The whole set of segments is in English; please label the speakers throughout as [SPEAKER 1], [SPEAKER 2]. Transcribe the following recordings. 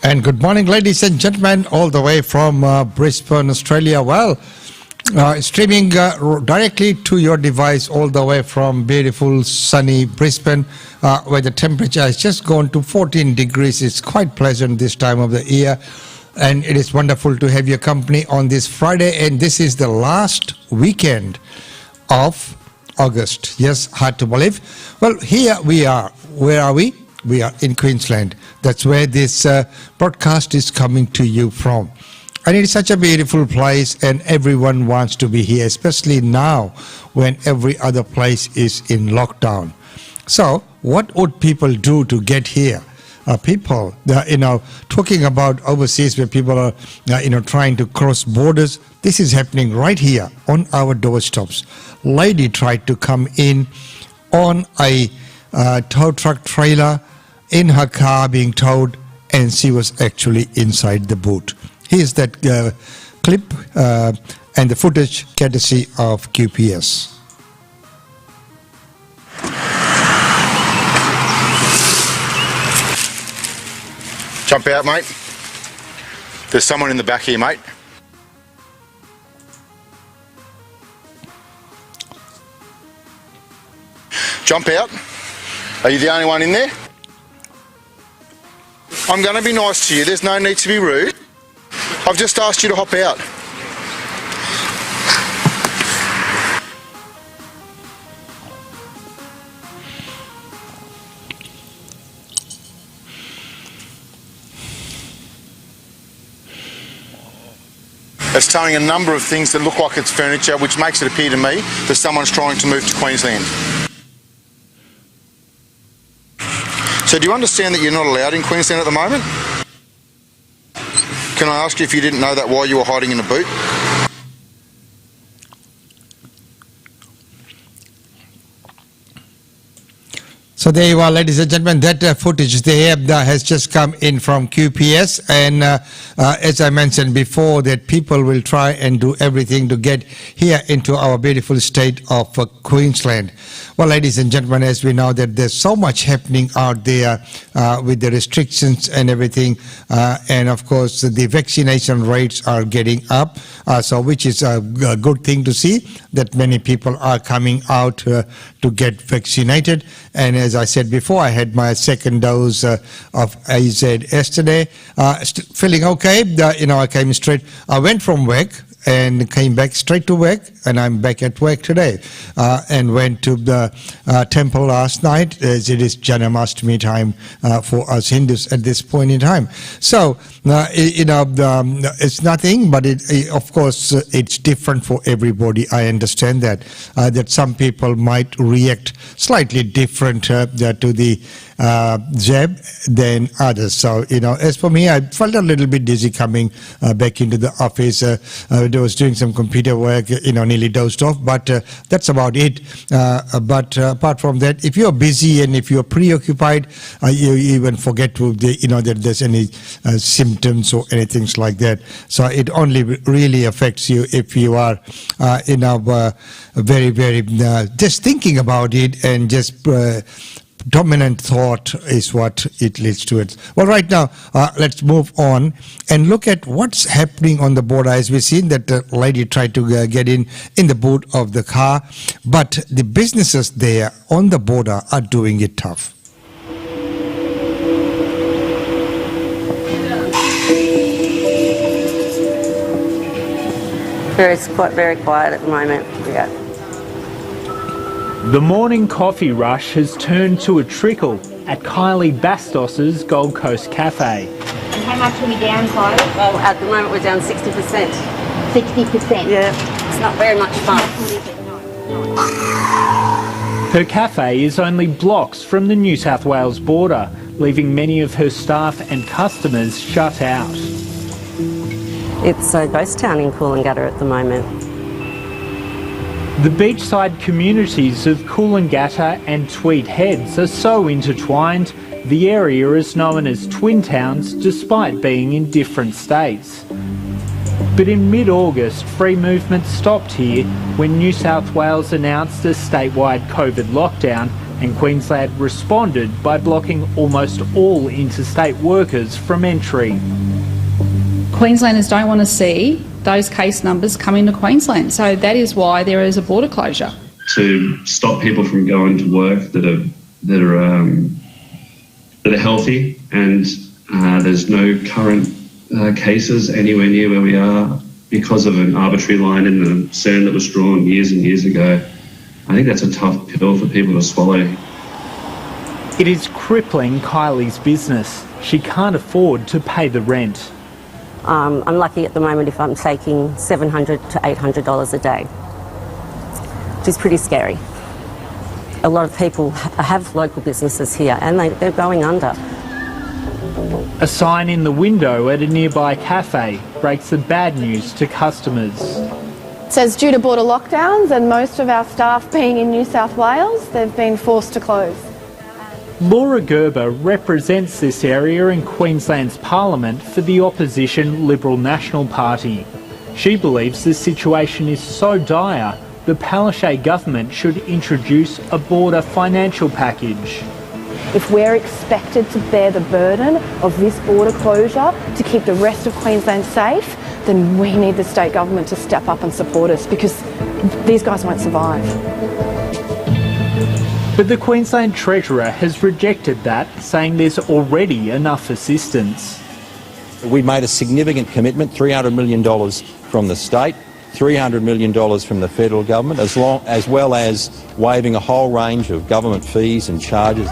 [SPEAKER 1] And good morning, ladies and gentlemen, all the way from Brisbane, Australia. Well, streaming directly to your device all the way from beautiful sunny Brisbane, where the temperature has just gone to 14 degrees. It's quite pleasant this time of the year, and it is wonderful to have your company on this Friday. And this is the last weekend of August. Yes, hard to believe. Well, here we are. Where are we? We are in Queensland. That's where this broadcast is coming to you from. And it is such a beautiful place, and everyone wants to be here, especially now when every other place is in lockdown. So what would people do to get here? People, talking about overseas where people are, trying to cross borders. This is happening right here on our doorsteps. Lady tried to come in on a tow truck trailer in her car being towed, and she was actually inside the boot. Here's that clip and the footage courtesy of QPS.
[SPEAKER 2] Jump out, mate. There's someone in the back here, mate. Jump out. Are you the only one in there? I'm going to be nice to you. There's no need to be rude. I've just asked you to hop out. It's towing a number of things that look like it's furniture, which makes it appear to me that someone's trying to move to Queensland. So do you understand that you're not allowed in Queensland at the moment? Can I ask you if you didn't know that while you were hiding in a boot?
[SPEAKER 1] So there you are, ladies and gentlemen. That footage there has just come in from QPS, and as I mentioned before, that people will try and do everything to get here into our beautiful state of Queensland. Well, ladies and gentlemen, as we know that there's so much happening out there with the restrictions and everything, and of course the vaccination rates are getting up, so which is a good thing to see, that many people are coming out to get vaccinated. And as I said before, I had my second dose of AZ yesterday, feeling okay. I came straight, I went from work and came back straight to work, and I'm back at work today, and went to the temple last night, as it is Janmashtami time for us Hindus at this point in time. So it's nothing, but of course it's different for everybody. I understand that that some people might react slightly different to the jab than others. So as for me, I felt a little bit dizzy coming back into the office. I was doing some computer work, nearly dozed off, but that's about it. But apart from that, if you're busy and if you're preoccupied, you even forget to that there's any symptoms or anything like that. So it only really affects you if you are very, very just thinking about it, and just dominant thought is what it leads to it. Well, right now, let's move on and look at what's happening on the border. As we've seen that the lady tried to get in the boot of the car, but the businesses there on the border are doing it tough.
[SPEAKER 3] It's very quiet at the moment, yeah.
[SPEAKER 4] The morning coffee rush has turned to a trickle at Kylie Bastos's Gold Coast Cafe.
[SPEAKER 5] And how much are we down, Kylie?
[SPEAKER 3] Well, at the moment we're down 60%.
[SPEAKER 5] 60%?
[SPEAKER 3] Yeah, it's not very much fun.
[SPEAKER 4] Her cafe is only blocks from the New South Wales border, leaving many of her staff and customers shut out.
[SPEAKER 3] It's a ghost town in Coolangatta at the moment.
[SPEAKER 4] The beachside communities of Coolangatta and Tweed Heads are so intertwined, the area is known as twin towns despite being in different states. But in mid-August, free movement stopped here when New South Wales announced a statewide COVID lockdown and Queensland responded by blocking almost all interstate workers from entry.
[SPEAKER 6] Queenslanders don't want to see those case numbers come into Queensland, so that is why there is a border closure.
[SPEAKER 7] To stop people from going to work that are healthy, and there's no current cases anywhere near where we are because of an arbitrary line in the sand that was drawn years and years ago. I think that's a tough pill for people to swallow.
[SPEAKER 4] It is crippling Kylie's business. She can't afford to pay the rent.
[SPEAKER 3] I'm lucky at the moment if I'm taking $700 to $800 a day, which is pretty scary. A lot of people have local businesses here and they're going under.
[SPEAKER 4] A sign in the window at a nearby cafe breaks the bad news to customers.
[SPEAKER 8] It says due to border lockdowns and most of our staff being in New South Wales, they've been forced to close.
[SPEAKER 4] Laura Gerber represents this area in Queensland's Parliament for the opposition Liberal National Party. She believes the situation is so dire the Palaszczuk government should introduce a border financial package.
[SPEAKER 8] If we're expected to bear the burden of this border closure to keep the rest of Queensland safe, then we need the state government to step up and support us, because these guys won't survive.
[SPEAKER 4] But the Queensland Treasurer has rejected that, saying there's already enough assistance.
[SPEAKER 9] We made a significant commitment, $300 million from the state, $300 million from the federal government, as well as waiving a whole range of government fees and charges.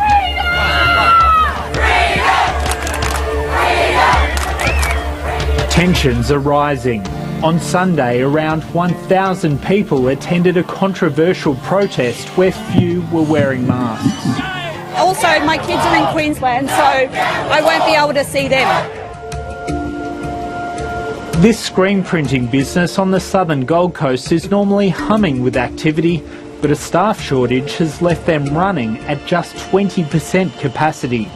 [SPEAKER 4] Tensions are rising. On Sunday, around 1,000 people attended a controversial protest where few were wearing masks.
[SPEAKER 10] Also, my kids are in Queensland, so I won't be able to see them.
[SPEAKER 4] This screen printing business on the southern Gold Coast is normally humming with activity, but a staff shortage has left them running at just 20% capacity.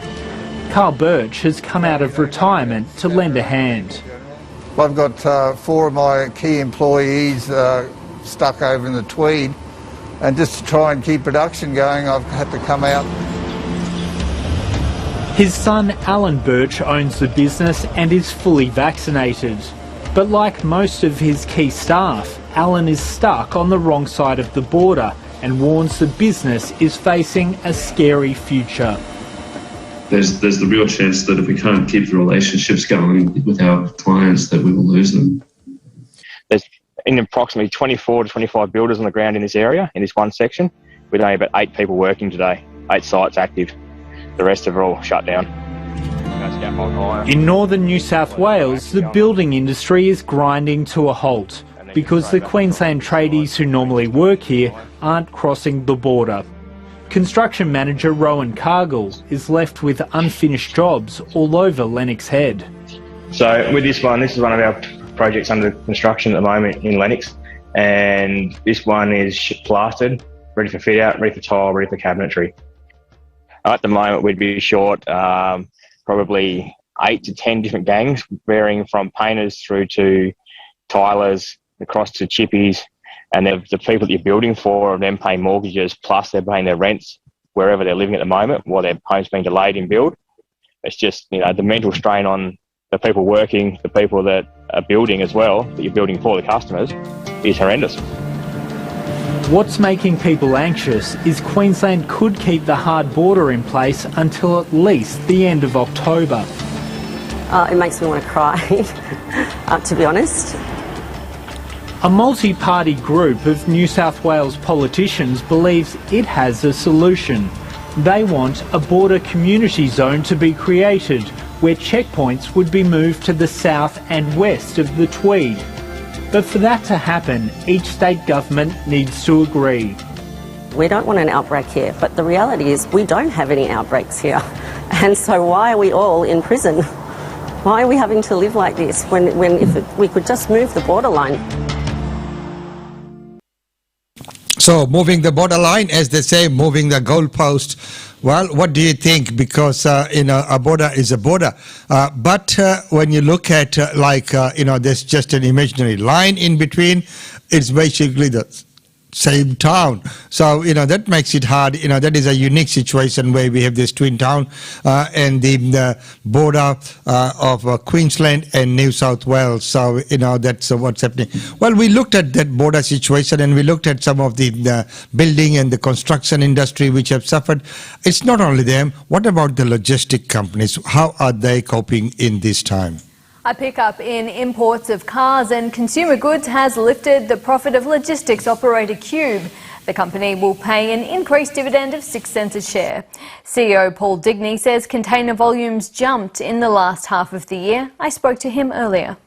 [SPEAKER 4] Carl Birch has come out of retirement to lend a hand.
[SPEAKER 11] I've got 4 of my key employees stuck over in the Tweed, and just to try and keep production going, I've had to come out.
[SPEAKER 4] His son Alan Birch owns the business and is fully vaccinated. But like most of his key staff, Alan is stuck on the wrong side of the border and warns the business is facing a scary future.
[SPEAKER 7] There's the real chance that if we can't keep the relationships going with our clients, that we will lose them.
[SPEAKER 12] There's approximately 24 to 25 builders on the ground in this area, in this one section, with only about 8 people working today, 8 sites active. The rest are all shut down.
[SPEAKER 4] In northern New South Wales, the building industry is grinding to a halt because the Queensland tradies who normally work here aren't crossing the border. Construction manager Rowan Cargill is left with unfinished jobs all over Lennox Head.
[SPEAKER 12] So with this is one of our projects under construction at the moment in Lennox, and this one is plastered, ready for fit out, ready for tile, ready for cabinetry. At the moment we'd be short probably 8 to 10 different gangs, varying from painters through to tilers, across to chippies, and the people that you're building for are then paying mortgages, plus they're paying their rents wherever they're living at the moment while their home's being delayed in build. It's just, the mental strain on the people working, the people that are building as well, that you're building for the customers, is horrendous.
[SPEAKER 4] What's making people anxious is Queensland could keep the hard border in place until at least the end of October.
[SPEAKER 3] It makes me want to cry, to be honest.
[SPEAKER 4] A multi-party group of New South Wales politicians believes it has a solution. They want a border community zone to be created where checkpoints would be moved to the south and west of the Tweed. But for that to happen, each state government needs to agree.
[SPEAKER 3] We don't want an outbreak here, but the reality is we don't have any outbreaks here. And so why are we all in prison? Why are we having to live like this when if we could just move the borderline?
[SPEAKER 1] So moving the borderline, as they say, moving the goalpost. Well, what do you think? Because, a border is a border. But when you look at, there's just an imaginary line in between, it's basically the same town. So, that makes it hard. That is a unique situation where we have this twin town and the border of Queensland and New South Wales. So, that's what's happening. Well, we looked at that border situation and we looked at some of the building and the construction industry which have suffered. It's not only them. What about the logistic companies? How are they coping in this time?
[SPEAKER 13] A pickup in imports of cars and consumer goods has lifted the profit of logistics operator Cube. The company will pay an increased dividend of 6 cents a share. CEO Paul Digney says container volumes jumped in the last half of the year. I spoke to him earlier.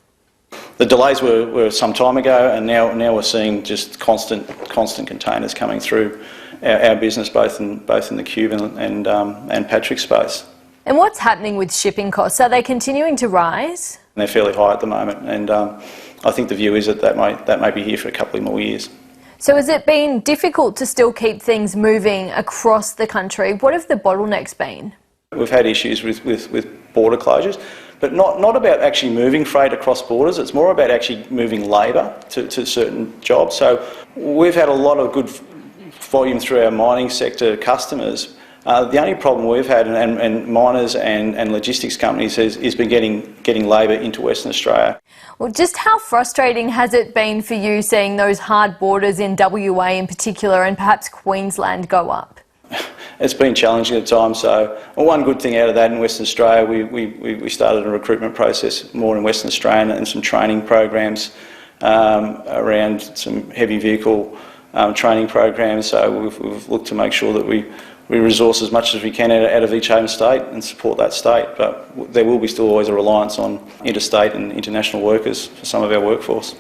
[SPEAKER 14] The delays were some time ago, and now we're seeing just constant containers coming through our business, both in the Cube and Patrick's space.
[SPEAKER 13] And what's happening with shipping costs? Are they continuing to rise?
[SPEAKER 14] They're fairly high at the moment, and I think the view is that may be here for a couple of more years.
[SPEAKER 13] So has it been difficult to still keep things moving across the country? What have the bottlenecks been?
[SPEAKER 14] We've had issues with border closures, but not about actually moving freight across borders. It's more about actually moving labour to certain jobs. So we've had a lot of good volume through our mining sector customers. The only problem we've had, and miners and logistics companies, has been getting labour into Western Australia.
[SPEAKER 13] Well, just how frustrating has it been for you seeing those hard borders in WA in particular and perhaps Queensland go up?
[SPEAKER 14] It's been challenging at times. So one good thing out of that in Western Australia, we started a recruitment process more in Western Australia and some training programs around some heavy vehicle training programs. So we've looked to make sure that we resource as much as we can out of each home state and support that state, but there will be still always a reliance on interstate and international workers for some of our workforce.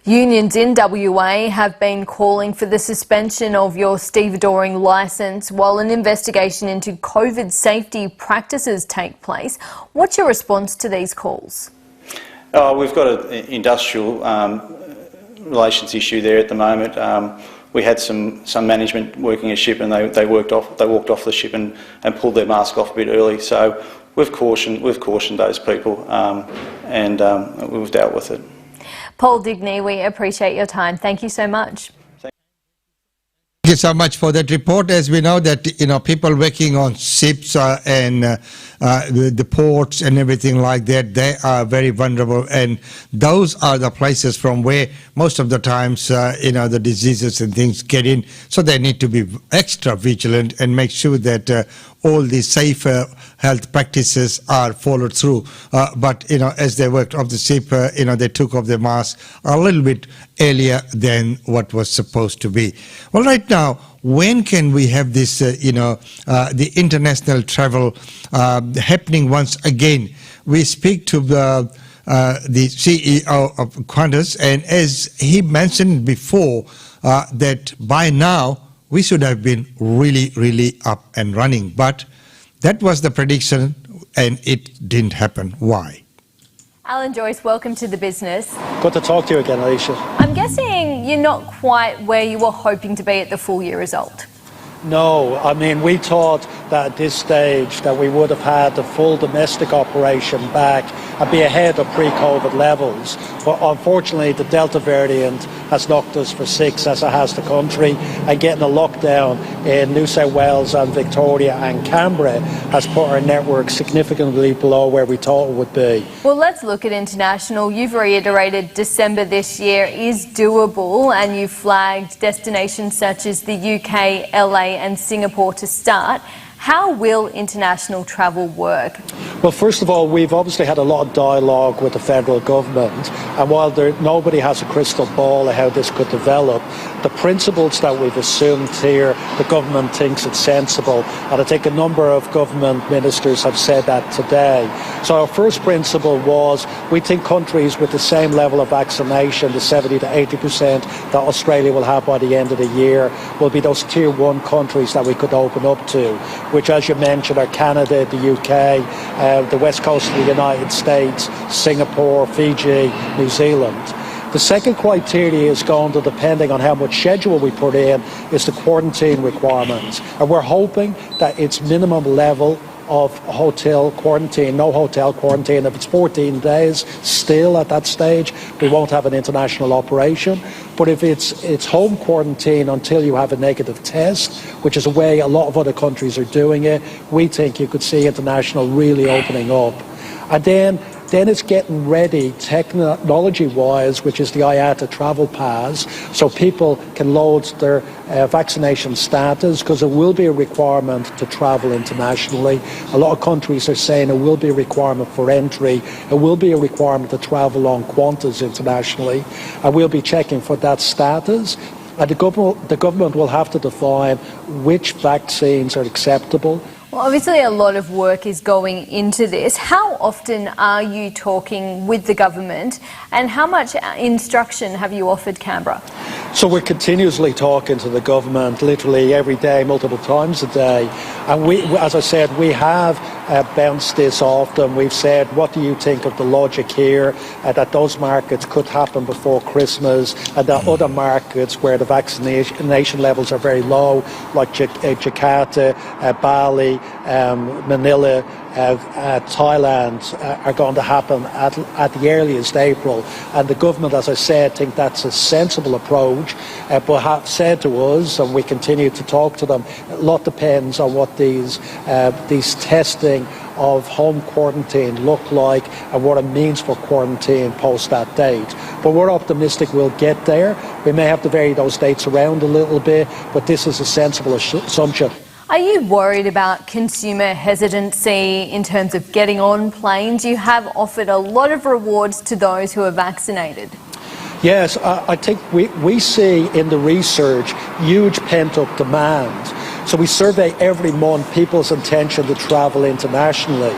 [SPEAKER 13] Unions in WA have been calling for the suspension of your stevedoring licence while an investigation into COVID safety practices take place. What's your response to these calls?
[SPEAKER 14] We've got an industrial relations issue there at the moment. We had some management working a ship, and they walked off the ship and pulled their mask off a bit early. So we've cautioned those people, and we've dealt with it.
[SPEAKER 13] Paul Digney, we appreciate your time. Thank you so much.
[SPEAKER 1] Thank you so much for that report. As we know that people working on ships and the ports and everything like that, they are very vulnerable, and those are the places from where most of the times the diseases and things get in. So they need to be extra vigilant and make sure that all the safer health practices are followed through. But as they worked off the ship, they took off their mask a little bit earlier than what was supposed to be. Well, right now, when can we have this, the international travel happening once again? We speak to the CEO of Qantas, and as he mentioned before, that by now we should have been really up and running. But that was the prediction, and it didn't happen. Why?
[SPEAKER 13] Alan Joyce, welcome to The Business.
[SPEAKER 15] Good to talk to you again, Alicia.
[SPEAKER 13] I'm guessing you're not quite where you were hoping to be at the full year result.
[SPEAKER 15] No, I mean, we thought that at this stage that we would have had the full domestic operation back and be ahead of pre-COVID levels. But unfortunately, the Delta variant has knocked us for 6, as it has the country, and getting a lockdown in New South Wales and Victoria and Canberra has put our network significantly below where we thought it would be.
[SPEAKER 13] Well, let's look at international. You've reiterated December this year is doable, and you flagged destinations such as the UK, LA and Singapore to start. How will international travel work?
[SPEAKER 15] Well, first of all, we've obviously had a lot of dialogue with the federal government, and while nobody has a crystal ball of how this could develop, the principles that we've assumed here, the government thinks it's sensible, and I think a number of government ministers have said that today. So our first principle was we think countries with the same level of vaccination, the 70 to 80% that Australia will have by the end of the year, will be those tier 1 countries that we could open up to, which, as you mentioned, are Canada, the UK, the west coast of the United States, Singapore, Fiji, New Zealand. The second criteria is going to, depending on how much schedule we put in, is the quarantine requirements. And we're hoping that its minimum level of hotel quarantine, no hotel quarantine. If it's 14 days, still at that stage, we won't have an international operation. But if it's home quarantine until you have a negative test, which is a way a lot of other countries are doing it, we think you could see international really opening up. And then it's getting ready technology-wise, which is the IATA travel pass, so people can load their vaccination status, because there will be a requirement to travel internationally. A lot of countries are saying it will be a requirement for entry. It will be a requirement to travel on Qantas internationally, and we'll be checking for that status. And the government will have to define which vaccines are acceptable.
[SPEAKER 13] Well, obviously a lot of work is going into this. How often are you talking with the government, and how much instruction have you offered Canberra?
[SPEAKER 15] So we're continuously talking to the government, literally every day, multiple times a day. And we, as I said, we have bounced this off them. We've said, what do you think of the logic here, that those markets could happen before Christmas, and that other markets where the vaccination levels are very low, like Jakarta, Bali, Manila, Thailand, are going to happen at the earliest April. And the government, as I said, think that's a sensible approach, but have said to us, and we continue to talk to them, a lot depends on what these testing of home quarantine look like and what it means for quarantine post that date. But we're optimistic we'll get there. We may have to vary those dates around a little bit, but this is a sensible assumption.
[SPEAKER 13] Are you worried about consumer hesitancy in terms of getting on planes? You have offered a lot of rewards to those who are vaccinated.
[SPEAKER 15] Yes, I think we see in the research huge pent-up demand. So we survey every month people's intention to travel internationally.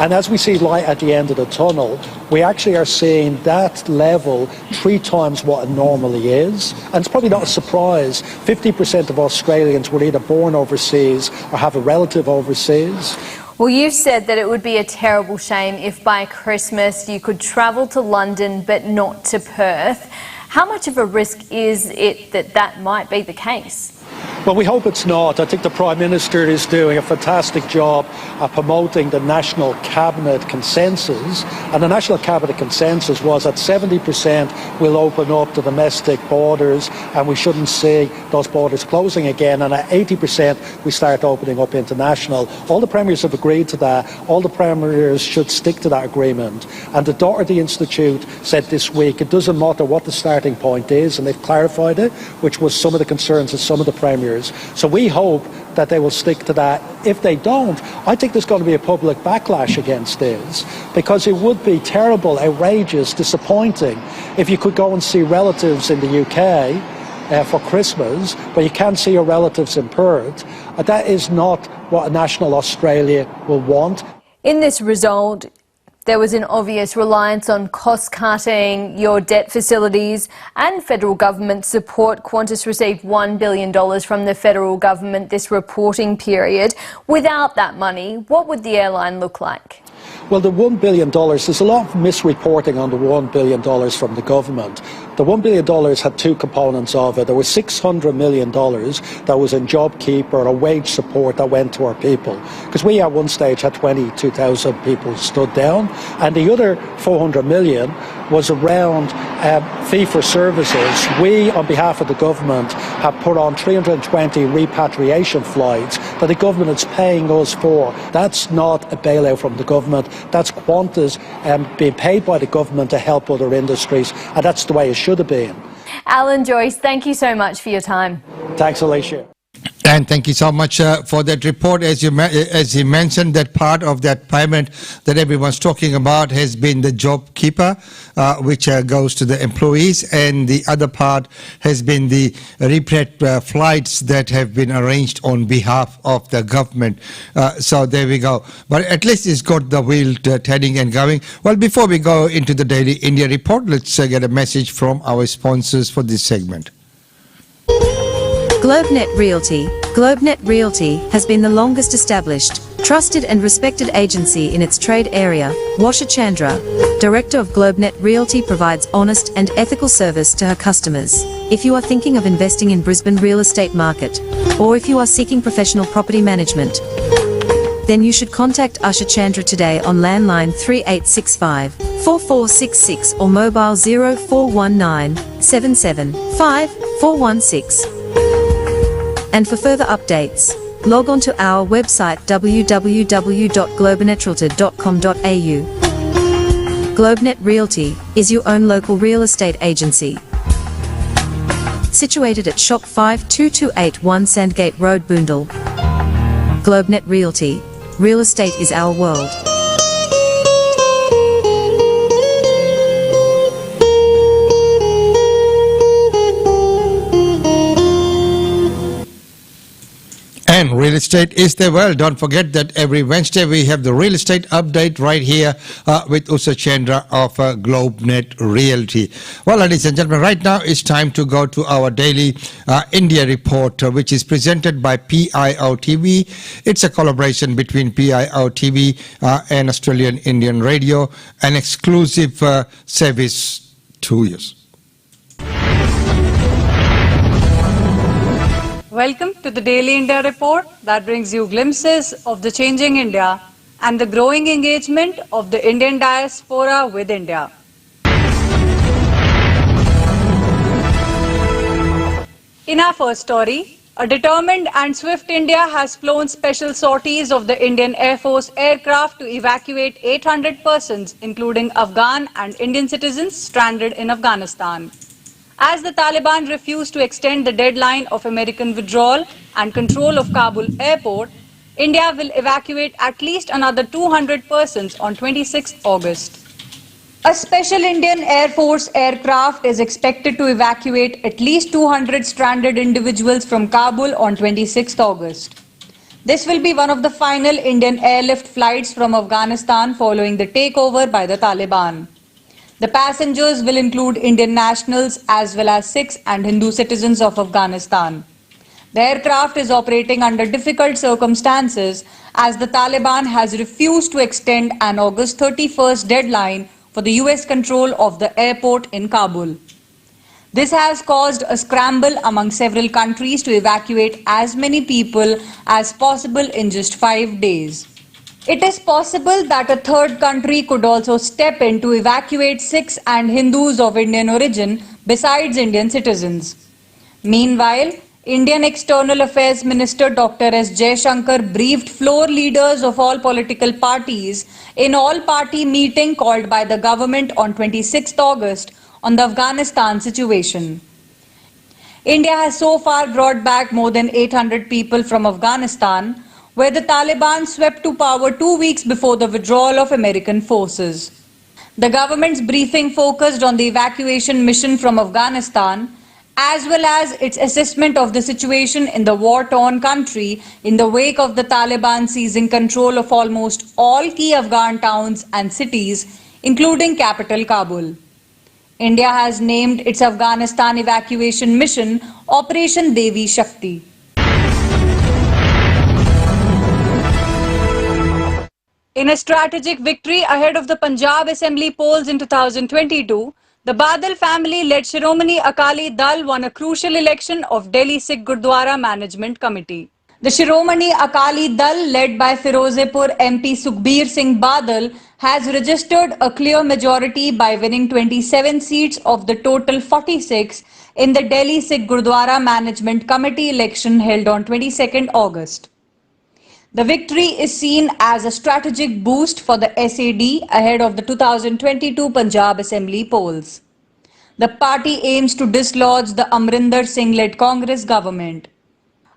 [SPEAKER 15] And as we see light at the end of the tunnel, we actually are seeing that level 3 times what it normally is. And it's probably not a surprise. 50% of Australians were either born overseas or have a relative overseas.
[SPEAKER 13] Well, you've said that it would be a terrible shame if by Christmas you could travel to London but not to Perth. How much of a risk is it that that might be the case?
[SPEAKER 15] Well, we hope it's not. I think the Prime Minister is doing a fantastic job at promoting the National Cabinet Consensus. And the National Cabinet Consensus was that 70% will open up the domestic borders and we shouldn't see those borders closing again. And at 80% we start opening up international. All the premiers have agreed to that. All the premiers should stick to that agreement. And the Doherty Institute said this week it doesn't matter what the starting point is, and they've clarified it, which was some of the concerns of some of the premiers. So we hope that they will stick to that. If they don't, I think there's going to be a public backlash against this, because it would be terrible, outrageous, disappointing if you could go and see relatives in the UK for Christmas, but you can't see your relatives in Perth. That is not what a national Australia will want.
[SPEAKER 13] In this result, there was an obvious reliance on cost-cutting, your debt facilities and federal government support. Qantas received $1 billion from the federal government this reporting period. Without that money, what would the airline look like?
[SPEAKER 15] Well, the $1 billion, there's a lot of misreporting on the $1 billion from the government. The $1 billion had 2 components of it. There was $600 million that was in JobKeeper or wage support that went to our people. Because we at one stage had 22,000 people stood down. And the other $400 million was around fee for services. We, on behalf of the government, have put on 320 repatriation flights that the government is paying us for. That's not a bailout from the government. That's Qantas being paid by the government to help other industries, and that's the way it should have been.
[SPEAKER 13] Alan Joyce, thank you so much for your time.
[SPEAKER 15] Thanks, Alicia.
[SPEAKER 1] And thank you so much for that report. As you mentioned, that part of that payment that everyone's talking about has been the JobKeeper, which goes to the employees, and the other part has been the reprat flights that have been arranged on behalf of the government. So there we go. But at least it's got the wheel turning and going. Well, before we go into the Daily India report, let's get a message from our sponsors for this segment.
[SPEAKER 16] GlobeNet Realty. GlobeNet Realty has been the longest established, trusted and respected agency in its trade area. Washa Chandra, Director of GlobeNet Realty, provides honest and ethical service to her customers. If you are thinking of investing in Brisbane real estate market, or if you are seeking professional property management, then you should contact Usha Chandra today on landline 3865 4466 or mobile 0419 775 416. And for further updates, log on to our website www.globenetralty.com.au. GlobeNet Realty is your own local real estate agency. Situated at Shop 52281 Sandgate Road, Boondall. GlobeNet Realty. Real estate is our world.
[SPEAKER 1] And real estate is the world. Don't forget that every Wednesday we have the real estate update right here with Usha Chandra of GlobeNet Realty. Well, ladies and gentlemen, right now it's time to go to our daily India report, which is presented by PIO TV. It's a collaboration between PIO TV and Australian Indian Radio, an exclusive service to you.
[SPEAKER 17] Welcome to the Daily India Report that brings you glimpses of the changing India and the growing engagement of the Indian diaspora with India. In our first story, a determined and swift India has flown special sorties of the Indian Air Force aircraft to evacuate 800 persons, including Afghan and Indian citizens stranded in Afghanistan. As the Taliban refused to extend the deadline of American withdrawal and control of Kabul airport, India will evacuate at least another 200 persons on 26 August. A special Indian Air Force aircraft is expected to evacuate at least 200 stranded individuals from Kabul on 26 August. This will be one of the final Indian airlift flights from Afghanistan following the takeover by the Taliban. The passengers will include Indian nationals as well as Sikhs and Hindu citizens of Afghanistan. The aircraft is operating under difficult circumstances as the Taliban has refused to extend an August 31st deadline for the US control of the airport in Kabul. This has caused a scramble among several countries to evacuate as many people as possible in just 5 days. It is possible that a third country could also step in to evacuate Sikhs and Hindus of Indian origin besides Indian citizens. Meanwhile, Indian External Affairs Minister Dr. S. Jaishankar briefed floor leaders of all political parties in all-party meeting called by the government on 26 August on the Afghanistan situation. India has so far brought back more than 800 people from Afghanistan, where the Taliban swept to power 2 weeks before the withdrawal of American forces. The government's briefing focused on the evacuation mission from Afghanistan, as well as its assessment of the situation in the war-torn country in the wake of the Taliban seizing control of almost all key Afghan towns and cities, including capital Kabul. India has named its Afghanistan evacuation mission Operation Devi Shakti. In a strategic victory ahead of the Punjab Assembly polls in 2022, the Badal family-led Shiromani Akali Dal won a crucial election of Delhi Sikh Gurdwara Management Committee. The Shiromani Akali Dal, led by Firozepur MP Sukhbir Singh Badal, has registered a clear majority by winning 27 seats of the total 46 in the Delhi Sikh Gurdwara Management Committee election held on 22nd August. The victory is seen as a strategic boost for the SAD ahead of the 2022 Punjab Assembly polls. The party aims to dislodge the Amrinder Singh-led Congress government.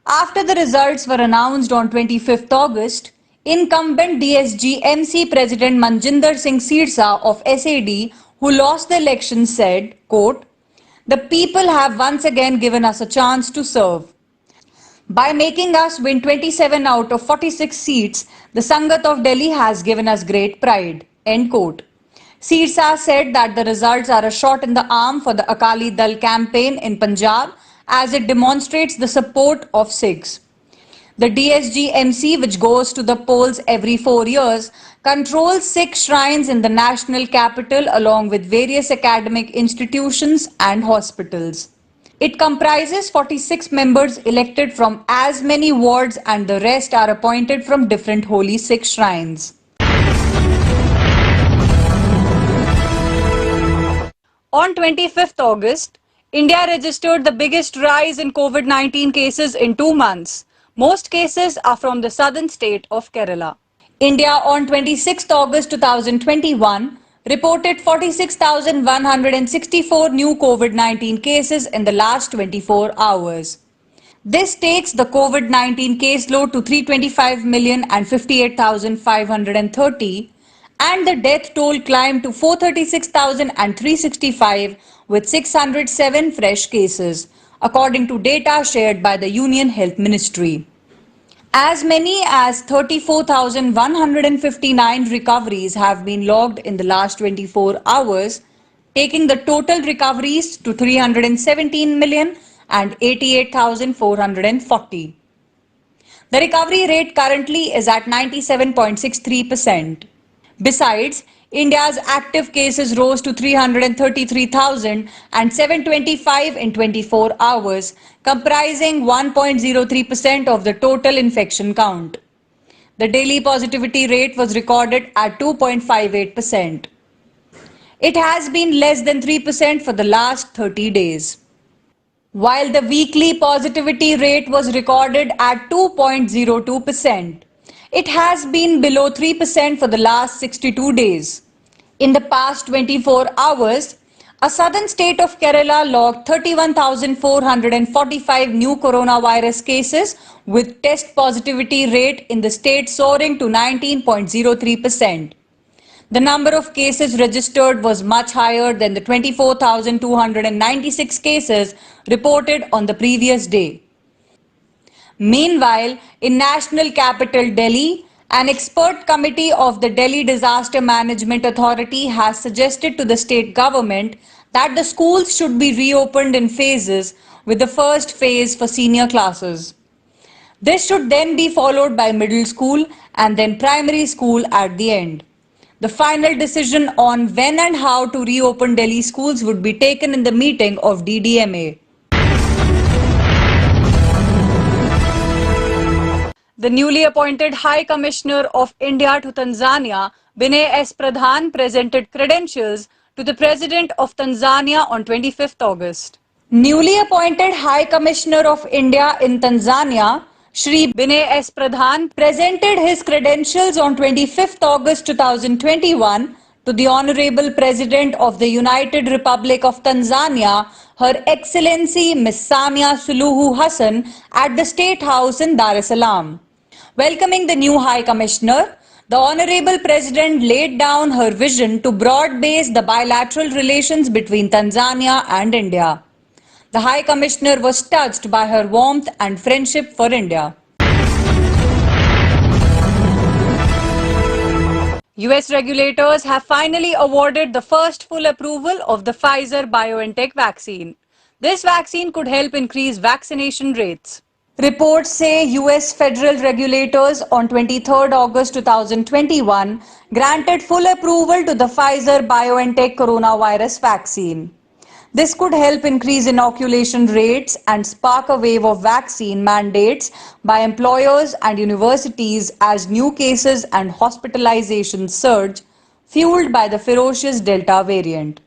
[SPEAKER 17] After the results were announced on 25th August, incumbent DSG MC President Manjinder Singh Sirsa of SAD, who lost the election, said, quote, "The people have once again given us a chance to serve. By making us win 27 out of 46 seats, the Sangat of Delhi has given us great pride." End quote. Sirsa said that the results are a shot in the arm for the Akali Dal campaign in Punjab as it demonstrates the support of Sikhs. The DSG MC, which goes to the polls every 4 years, controls Sikh shrines in the national capital along with various academic institutions and hospitals. It comprises 46 members elected from as many wards, and the rest are appointed from different holy Sikh shrines. On 25th August, India registered the biggest rise in COVID-19 cases in 2 months. Most cases are from the southern state of Kerala. India on 26th August 2021 reported 46,164 new COVID-19 cases in the last 24 hours. This takes the COVID-19 caseload to 325,058,530 and the death toll climbed to 436,365 with 607 fresh cases, according to data shared by the Union Health Ministry. As many as 34,159 recoveries have been logged in the last 24 hours, taking the total recoveries to 317,088,440. The recovery rate currently is at 97.63%. Besides, India's active cases rose to 333,725 in 24 hours, comprising 1.03% of the total infection count. The daily positivity rate was recorded at 2.58%. It has been less than 3% for the last 30 days. While the weekly positivity rate was recorded at 2.02%, it has been below 3% for the last 62 days. In the past 24 hours, a southern state of Kerala logged 31,445 new coronavirus cases, with test positivity rate in the state soaring to 19.03%. The number of cases registered was much higher than the 24,296 cases reported on the previous day. Meanwhile, in National Capital Delhi, an expert committee of the Delhi Disaster Management Authority has suggested to the state government that the schools should be reopened in phases, with the first phase for senior classes. This should then be followed by middle school and then primary school at the end. The final decision on when and how to reopen Delhi schools would be taken in the meeting of DDMA. The newly appointed High Commissioner of India to Tanzania, Binay S. Pradhan, presented credentials to the President of Tanzania on 25th August. Newly appointed High Commissioner of India in Tanzania, Shri Binay S. Pradhan, presented his credentials on 25th August 2021 to the Honorable President of the United Republic of Tanzania, Her Excellency Ms. Samia Suluhu Hassan, at the State House in Dar es Salaam. Welcoming the new High Commissioner, the Honorable President laid down her vision to broad-base the bilateral relations between Tanzania and India. The High Commissioner was touched by her warmth and friendship for India. US regulators have finally awarded the first full approval of the Pfizer-BioNTech vaccine. This vaccine could help increase vaccination rates. Reports say US federal regulators on 23rd August 2021 granted full approval to the Pfizer-BioNTech coronavirus vaccine. This could help increase inoculation rates and spark a wave of vaccine mandates by employers and universities as new cases and hospitalizations surge, fueled by the ferocious Delta variant.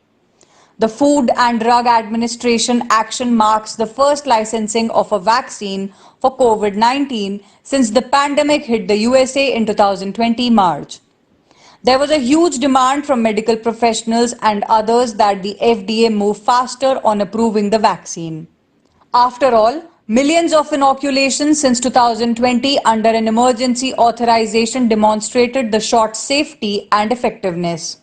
[SPEAKER 17] The Food and Drug Administration action marks the first licensing of a vaccine for COVID-19 since the pandemic hit the USA in 2020 March. There was a huge demand from medical professionals and others that the FDA move faster on approving the vaccine. After all, millions of inoculations since 2020 under an emergency authorization demonstrated the shot's safety and effectiveness.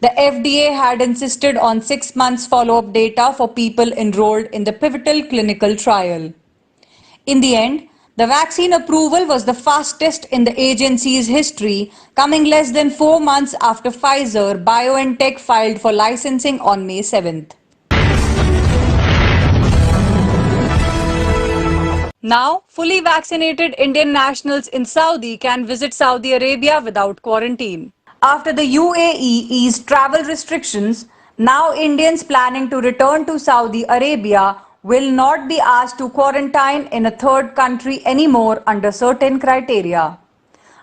[SPEAKER 17] The FDA had insisted on 6 months follow-up data for people enrolled in the pivotal clinical trial. In the end, the vaccine approval was the fastest in the agency's history, coming less than 4 months after Pfizer-BioNTech filed for licensing on May 7th. Now, fully vaccinated Indian nationals in Saudi can visit Saudi Arabia without quarantine. After the UAE eased travel restrictions, now Indians planning to return to Saudi Arabia will not be asked to quarantine in a third country anymore under certain criteria.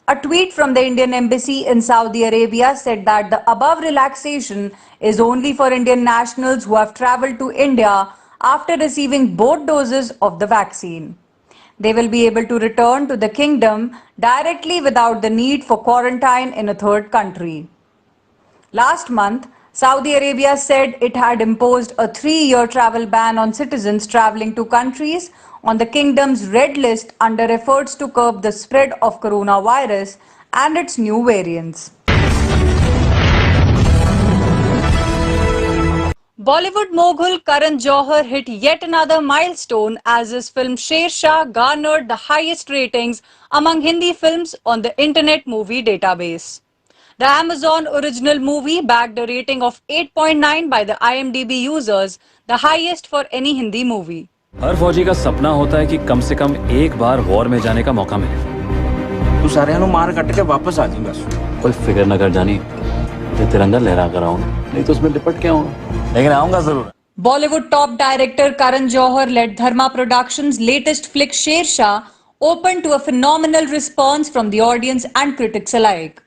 [SPEAKER 17] A tweet from the Indian Embassy in Saudi Arabia said that the above relaxation is only for Indian nationals who have travelled to India after receiving both doses of the vaccine. They will be able to return to the kingdom directly without the need for quarantine in a third country. Last month, Saudi Arabia said it had imposed a 3-year travel ban on citizens travelling to countries on the kingdom's red list under efforts to curb the spread of coronavirus and its new variants. Bollywood mogul Karan Johar hit yet another milestone as his film Sher Shah garnered the highest ratings among Hindi films on the Internet Movie Database. The Amazon original movie bagged a rating of 8.9 by the IMDb users, the highest for any Hindi movie.
[SPEAKER 18] हर फौजी का सपना होता है कि कम से कम एक बार war में जाने का मौका मिले। तू सारे नु मार कट के वापस आ जाएगा। कोई फिक्र न कर जानी, मैं तिरंगा लहरा कर आऊंगा, नहीं तो उसमें लिपट के आऊंगा, लेकिन आऊंगा जरूर।
[SPEAKER 17] Bollywood top director Karan Johar led Dharma Productions' latest flick Sher Shah opened to a phenomenal response from the audience and critics alike.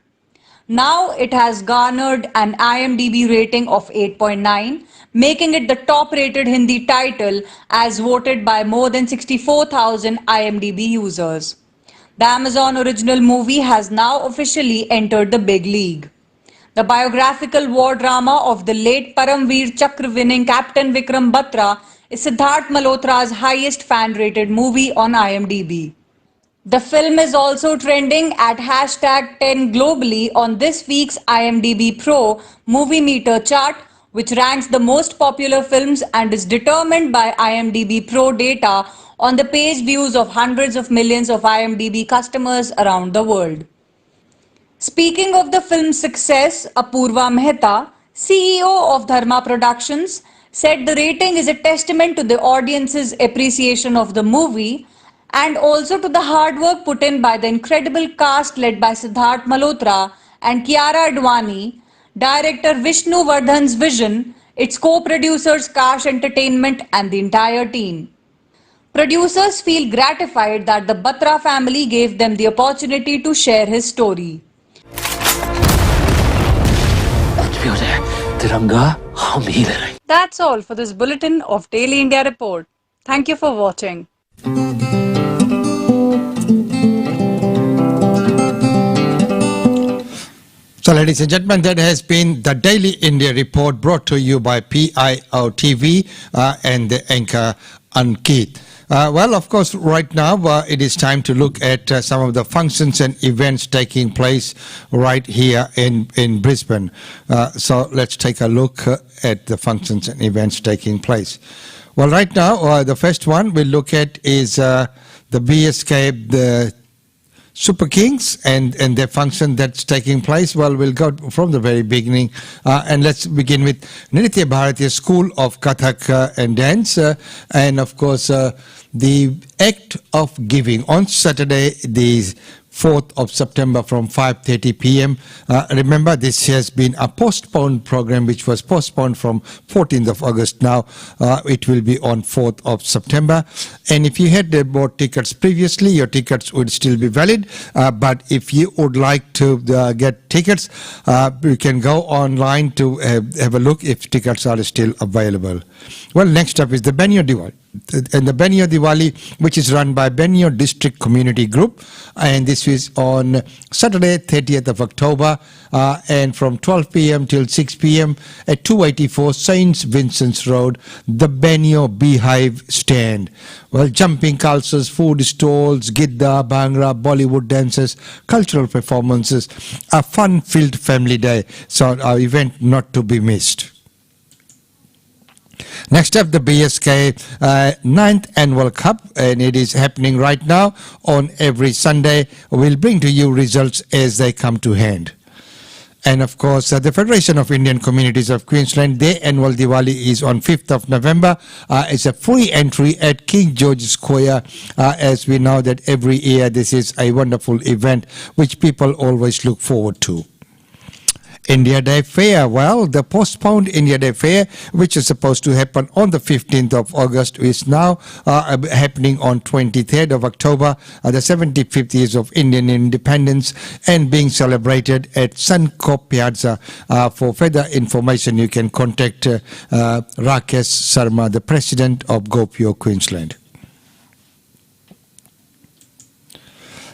[SPEAKER 17] Now it has garnered an IMDb rating of 8.9, making it the top-rated Hindi title as voted by more than 64,000 IMDb users. The Amazon original movie has now officially entered the big league. The biographical war drama of the late Paramveer Chakra-winning Captain Vikram Batra is Siddharth Malhotra's highest fan-rated movie on IMDb. The film is also trending at #10 globally on this week's IMDb Pro Movie Meter chart, which ranks the most popular films and is determined by IMDb Pro data on the page views of hundreds of millions of IMDb customers around the world. Speaking of the film's success, Apurva Mehta, CEO of Dharma Productions, said the rating is a testament to the audience's appreciation of the movie and also to the hard work put in by the incredible cast led by Siddharth Malhotra and Kiara Advani, director Vishnu Vardhan's vision, its co-producers Kash Entertainment and the entire team. Producers feel gratified that the Batra family gave them the opportunity to share his story. That's all for this bulletin of Daily India Report. Thank you for watching.
[SPEAKER 1] So, ladies and gentlemen, that has been the Daily India Report brought to you by PIO TV and the anchor Ankit. Well, of course, right now it is time to look at some of the functions and events taking place right here in Brisbane. So let's take a look at the functions and events taking place. Well, right now, the first one we'll look at is the BSK, the Super Kings and their function that's taking place. Well, we'll go from the very beginning and let's begin with Nritya Bharatiya School of Kathak and Dance and of course the Act of Giving on Saturday, the 4th of September from 5:30 p.m. Remember, this has been a postponed program which was postponed from 14th of August. Now it will be on 4th of September. And if you had bought tickets previously, your tickets would still be valid. But if you would like to get tickets, you can go online to have a look if tickets are still available. Well, next up is the Benio Diwali. And the Benio Diwali, which is run by Benio District Community Group, and this is on Saturday 30th of October and from 12 p.m. till 6 p.m. at 284 St. Vincent's Road, the Benio Beehive Stand. Well, jumping cultures, food stalls, Gidda, Bhangra, Bollywood dances, cultural performances, a fun-filled family day, so our event not to be missed. Next up, the BSK 9th Annual Cup, and it is happening right now on every Sunday. We'll bring to you results as they come to hand. And of course, the Federation of Indian Communities of Queensland, their annual Diwali is on 5th of November. It's a free entry at King George Square. As we know that every year this is a wonderful event which people always look forward to. India Day Fair. Well, the postponed India Day Fair, which is supposed to happen on the 15th of August, is now happening on 23rd of October, the 75th years of Indian independence, and being celebrated at Suncorp Piazza. For further information, you can contact Rakesh Sharma, the President of GoPio Queensland.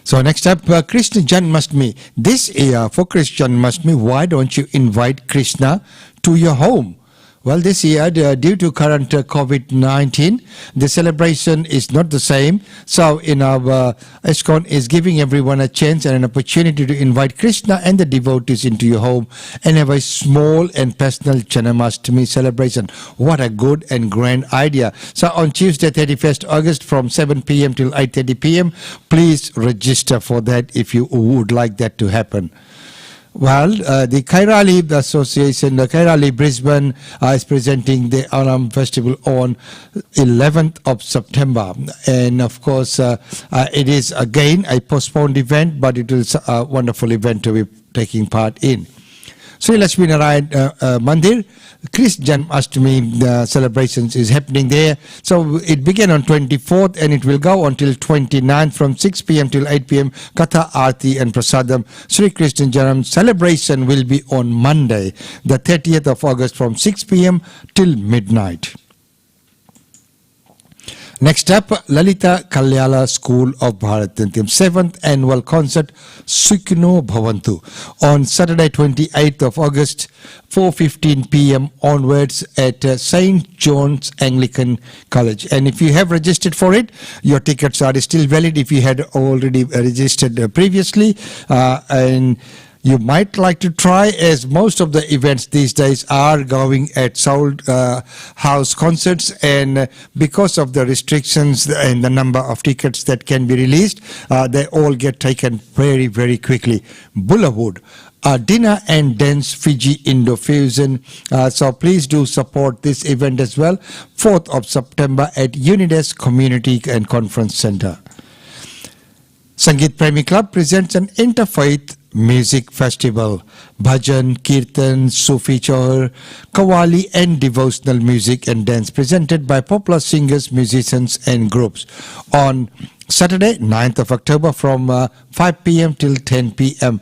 [SPEAKER 1] So next up, Krishna Janmashtami. This year for Krishna Janmashtami, why don't you invite Krishna to your home? Well, this year, due to current COVID-19, the celebration is not the same. So in our ISKCON is giving everyone a chance and an opportunity to invite Krishna and the devotees into your home and have a small and personal Janmashtami celebration. What a good and grand idea. So on Tuesday, 31st August from 7 p.m. till 8:30 p.m., please register for that if you would like that to happen. Well, the Kairali Association, the Kairali Brisbane is presenting the Onam Festival on 11th of September. And of course, it is again a postponed event, but it is a wonderful event to be taking part in. Sri Lakshmi Narayan Mandir, Krishna Janmashtami celebrations is happening there. So it began on 24th and it will go until 29th from 6 p.m. till 8 p.m. Katha, Aarti and Prasadam. Sri Krishna Janam celebration will be on Monday, the 30th of August from 6 p.m. till midnight. Next up, Lalita Kalyala School of Bharatanatyam 7th Annual Concert Sukhino Bhavantu on Saturday 28th of August 4:15 p.m. onwards at St. John's Anglican College. And if you have registered for it, your tickets are still valid if you had already registered previously. And you might like to try, as most of the events these days are going at sold house concerts, and because of the restrictions and the number of tickets that can be released, they all get taken very, very quickly. Bullerwood, dinner and dance Fiji Indo-Fusion. So please do support this event as well. 4th of September at Unides Community and Conference Center. Sangeet Premi Club presents an interfaith music festival. Bhajan, Kirtan, Sufi Chohar, Qawwali and devotional music and dance presented by popular singers, musicians and groups on Saturday 9th of October from 5 p.m. till 10 p.m.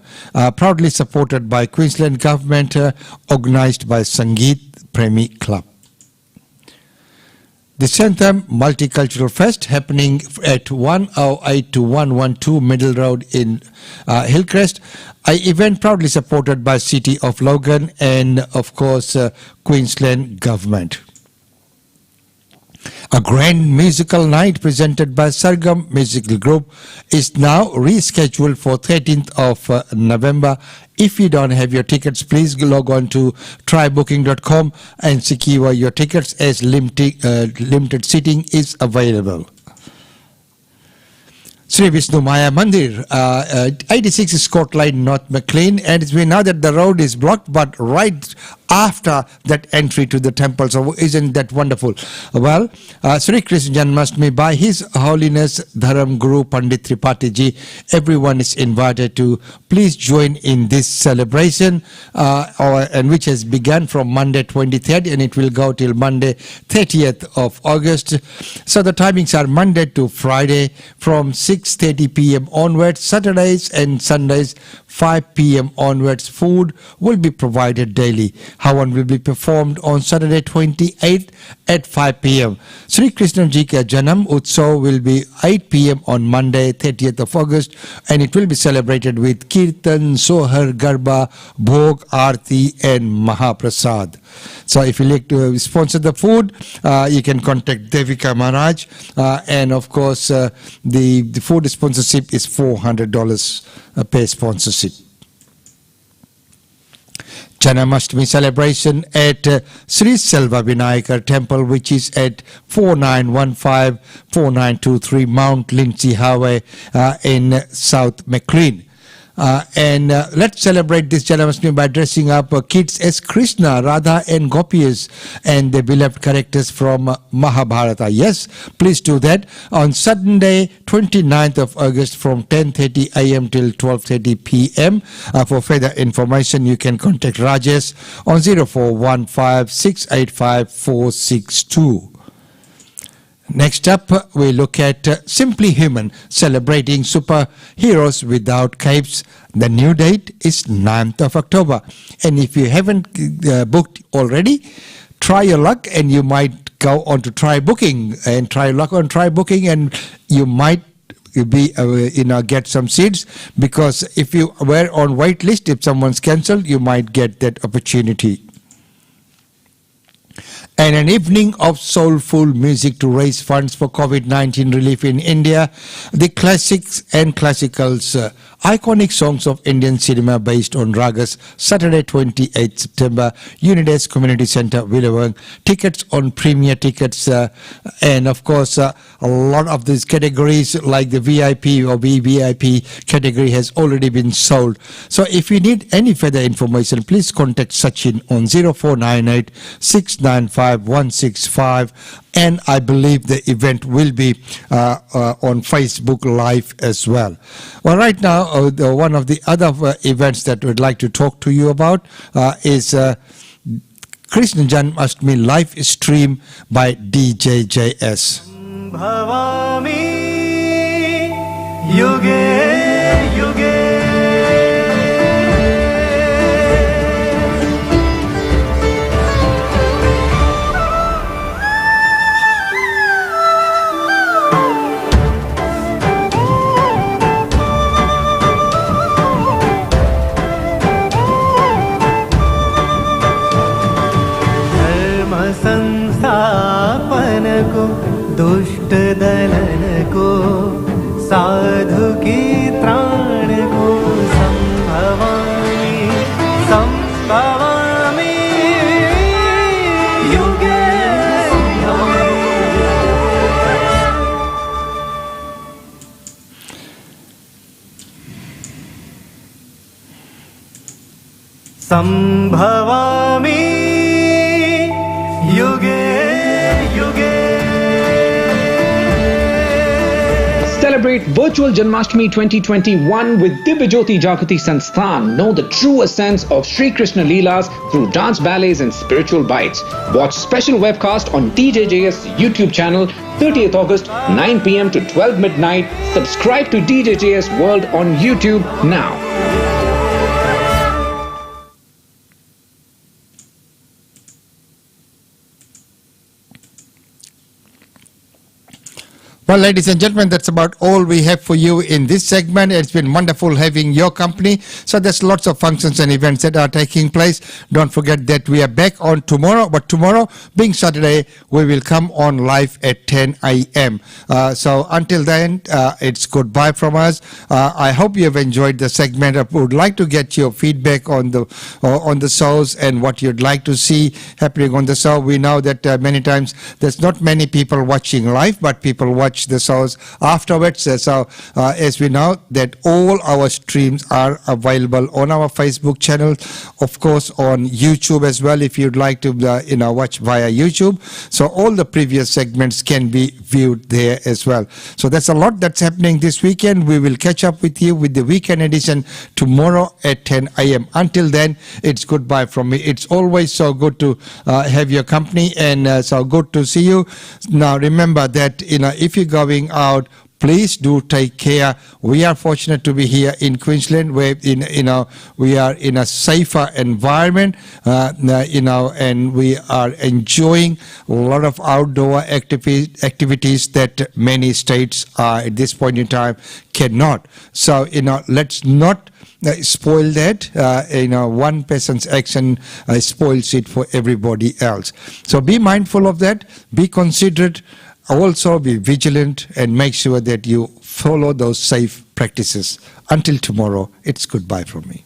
[SPEAKER 1] Proudly supported by Queensland Government, organized by Sangeet Premi Club. The Santham Multicultural Fest happening at 108 to 112 Middle Road in Hillcrest. An event proudly supported by City of Logan and of course Queensland Government. A grand musical night presented by Sargam Musical Group is now rescheduled for 13th of November. If you don't have your tickets, please log on to trybooking.com and secure your tickets as limited seating is available. Sri Vishnu Maya Mandir, 86 Scott Line, North McLean, and it's been now that the road is blocked, but right after that entry to the temple. So isn't that wonderful? Well, Sri Krishna Janmashtami by His Holiness Dharam Guru Pandit Tripathi Ji, everyone is invited to please join in this celebration, and which has begun from Monday 23rd and it will go till Monday 30th of August. So the timings are Monday to Friday from 6:30 p.m. onwards, Saturdays and Sundays 5 p.m. onwards. Food will be provided daily. Havan will be performed on Saturday 28th at 5 p.m. Sri Krishna Ji Ka Janam Utsav will be 8 p.m. on Monday 30th of August, and it will be celebrated with Kirtan, Sohar, Garba, Bhog, Aarti and Mahaprasad. So if you like to sponsor the food, you can contact Devika Maharaj, and of course the food sponsorship is $400 per sponsorship. Janmashtami celebration at Sri Selva Vinayakar Temple, which is at 4915-4923 Mount Lindsay Highway in South McLean. Let's celebrate this Janmashtami by dressing up kids as Krishna, Radha and Gopis and the beloved characters from Mahabharata. Yes, please do that on Sunday 29th of August from 10:30 a.m. till 12:30 p.m. For further information you can contact Rajesh on 0415 685 462. Next up, we look at Simply Human, celebrating superheroes without capes. The new date is 9th of October. And if you haven't booked already, try your luck and you might go on to try booking and try your luck on try booking, and you might be get some seats, because if you were on wait list, if someone's cancelled, you might get that opportunity. And an evening of soulful music to raise funds for COVID-19 relief in India. The classics and classicals, iconic songs of Indian cinema based on ragas. Saturday 28th September, Unides Community Centre, Willawang. Tickets on Premier Tickets. And of course, a lot of these categories like the VIP or VVIP category has already been sold. So if you need any further information, please contact Sachin on 0498 695 165, and I believe the event will be on Facebook Live as well. Well, right now, one of the other events that we'd like to talk to you about is Krishna Janmashtami live stream by DJJS.
[SPEAKER 19] Bhavami yuge yuge संस्थापन को दुष्ट दलन को साधु की त्राण को संभवामि संभवामि युगे संभवामि
[SPEAKER 20] Celebrate Virtual Janmashtami 2021 with Divyajyoti Jagrati Sansthan. Know the true essence of Sri Krishna Leelas through dance ballets and spiritual bites. Watch special webcast on DJJS YouTube channel 30th August 9 p.m. to 12 midnight. Subscribe to DJJS World on YouTube now.
[SPEAKER 1] Well, ladies and gentlemen, that's about all we have for you in this segment. It's been wonderful having your company. So there's lots of functions and events that are taking place. Don't forget that we are back on tomorrow. But tomorrow, being Saturday, we will come on live at 10 a.m. So until then, it's goodbye from us. I hope you have enjoyed the segment. I would like to get your feedback on the shows and what you'd like to see happening on the show. We know that many times there's not many people watching live, but people watch the shows afterwards. So as we know that all our streams are available on our Facebook channel, of course on YouTube as well, if you'd like to watch via YouTube. So all the previous segments can be viewed there as well. So that's a lot that's happening this weekend. We will catch up with you with the weekend edition tomorrow at 10 a.m. Until then, it's goodbye from me. It's always so good to have your company, and so good to see you. Now remember that if you're going out, please do take care. We are fortunate to be here in Queensland, where we are in a safer environment, and we are enjoying a lot of outdoor activities that many states at this point in time cannot. So let's not spoil that. One person's action spoils it for everybody else. So be mindful of that. Be considerate. Also be vigilant and make sure that you follow those safe practices. Until tomorrow, it's goodbye from me.